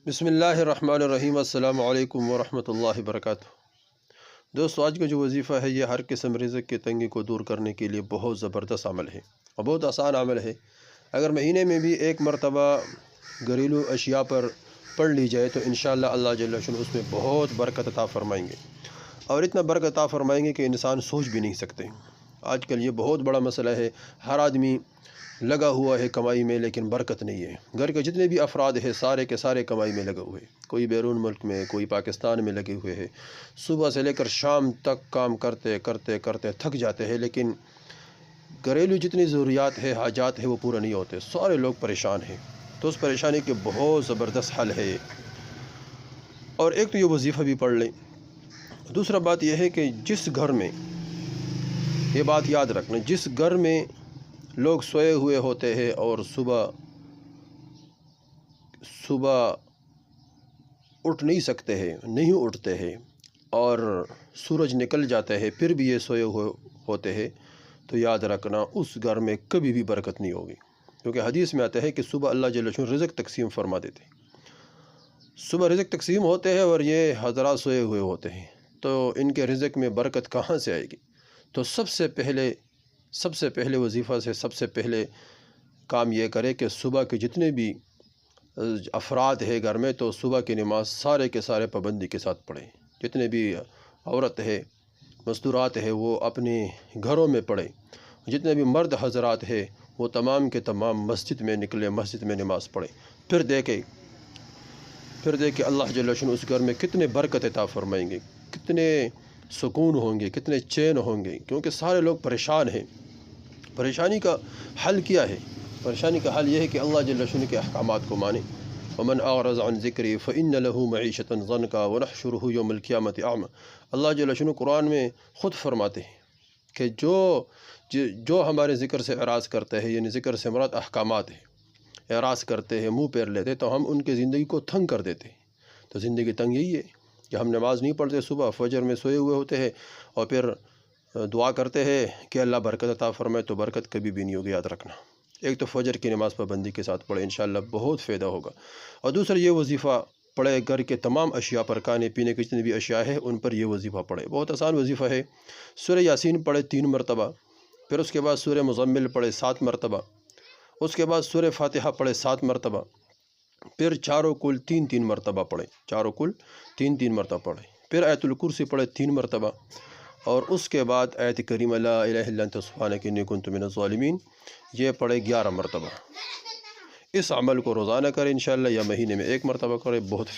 بسم اللہ الرحمن الرحیم۔ السلام علیکم ورحمۃ اللہ وبرکاتہ۔ دوستو، آج کا جو وظیفہ ہے یہ ہر قسم رزق کی تنگی کو دور کرنے کے لیے بہت زبردست عمل ہے اور بہت آسان عمل ہے۔ اگر مہینے میں بھی ایک مرتبہ گھریلو اشیاء پر پڑھ لی جائے تو انشاءاللہ اللہ جل شانہ اس میں بہت برکت عطا فرمائیں گے، اور اتنا برکت عطا فرمائیں گے کہ انسان سوچ بھی نہیں سکتے۔ آج کل یہ بہت بڑا مسئلہ ہے، ہر آدمی لگا ہوا ہے کمائی میں لیکن برکت نہیں ہے۔ گھر کے جتنے بھی افراد ہیں سارے کے سارے کمائی میں لگے ہوئے، کوئی بیرون ملک میں، کوئی پاکستان میں لگے ہوئے ہیں۔ صبح سے لے کر شام تک کام کرتے کرتے کرتے تھک جاتے ہیں، لیکن گھریلو جتنی ضروریات ہے، حاجات ہے، وہ پورا نہیں ہوتے، سارے لوگ پریشان ہیں۔ تو اس پریشانی کے بہت زبردست حل ہے، اور ایک تو یہ وظیفہ بھی پڑھ لیں۔ دوسرا بات یہ ہے کہ جس گھر میں، یہ بات یاد رکھنا، جس گھر میں لوگ سوئے ہوئے ہوتے ہیں اور صبح اٹھ نہیں سکتے ہیں، نہیں اٹھتے ہیں، اور سورج نکل جاتے ہیں پھر بھی یہ سوئے ہوئے ہوتے ہیں، تو یاد رکھنا اس گھر میں کبھی بھی برکت نہیں ہوگی، کیونکہ حدیث میں آتا ہے کہ صبح اللہ جل شانہ رزق تقسیم فرما دیتے ہیں۔ صبح رزق تقسیم ہوتے ہیں اور یہ حضرات سوئے ہوئے ہوتے ہیں، تو ان کے رزق میں برکت کہاں سے آئے گی؟ تو سب سے پہلے وظیفہ سے سب سے پہلے کام یہ کرے کہ صبح کے جتنے بھی افراد ہے گھر میں، تو صبح کی نماز سارے کے سارے پابندی کے ساتھ پڑھیں۔ جتنے بھی عورت ہے، مستورات ہے، وہ اپنے گھروں میں پڑھیں۔ جتنے بھی مرد حضرات ہے وہ تمام کے تمام مسجد میں نکلے، مسجد میں نماز پڑھیں۔ پھر دیکھیں اللہ جل شانہ اس گھر میں کتنے برکت عطا فرمائیں گے، کتنے سکون ہوں گے، کتنے چین ہوں گے، کیونکہ سارے لوگ پریشان ہیں۔ پریشانی کا حل کیا ہے؟ پریشانی کا حل یہ ہے کہ اللہ جل شانہ کے احکامات کو مانیں۔ ومن اعرض عن ذکری فإن له معیشۃ ضنکا ونحشرہ یوم القیامۃ اعمی۔ اللہ جل شانہ قرآن میں خود فرماتے ہیں کہ جو ہمارے ذکر سے اعراض کرتے ہیں، یعنی ذکر سے مراد احکامات ہیں، اعراض کرتے ہیں، منہ پیر لیتے، تو ہم ان کی زندگی کو تنگ کر دیتے ہیں۔ تو زندگی تنگ یہی ہے کہ ہم نماز نہیں پڑھتے، صبح فجر میں سوئے ہوئے ہوتے ہیں اور پھر دعا کرتے ہیں کہ اللہ برکت عطا فرمائے، تو برکت کبھی بھی نہیں ہوگی، یاد رکھنا۔ ایک تو فجر کی نماز پابندی کے ساتھ پڑھے، انشاءاللہ بہت فائدہ ہوگا۔ اور دوسرا یہ وظیفہ پڑھے، گھر کے تمام اشیاء پر، کھانے پینے کی جتنی بھی اشیاء ہے ان پر یہ وظیفہ پڑھے۔ بہت آسان وظیفہ ہے۔ سورہ یاسین پڑھے 3 مرتبہ، پھر اس کے بعد سورہ مزمل پڑھے 7 مرتبہ، اس کے بعد سورہ فاتحہ پڑھے 7 مرتبہ، پھر چاروں کل 3 مرتبہ پڑھیں، چاروں کل 3 مرتبہ پڑھیں، پھر آیت الکرسی پڑھے 3 مرتبہ، اور اس کے بعد آیت کریمہ لا الہ الا انت سبحانک انی کنت من الظالمین یہ پڑھے 11 مرتبہ۔ اس عمل کو روزانہ کریں انشاءاللہ، یا مہینے میں 1 مرتبہ کریں، بہت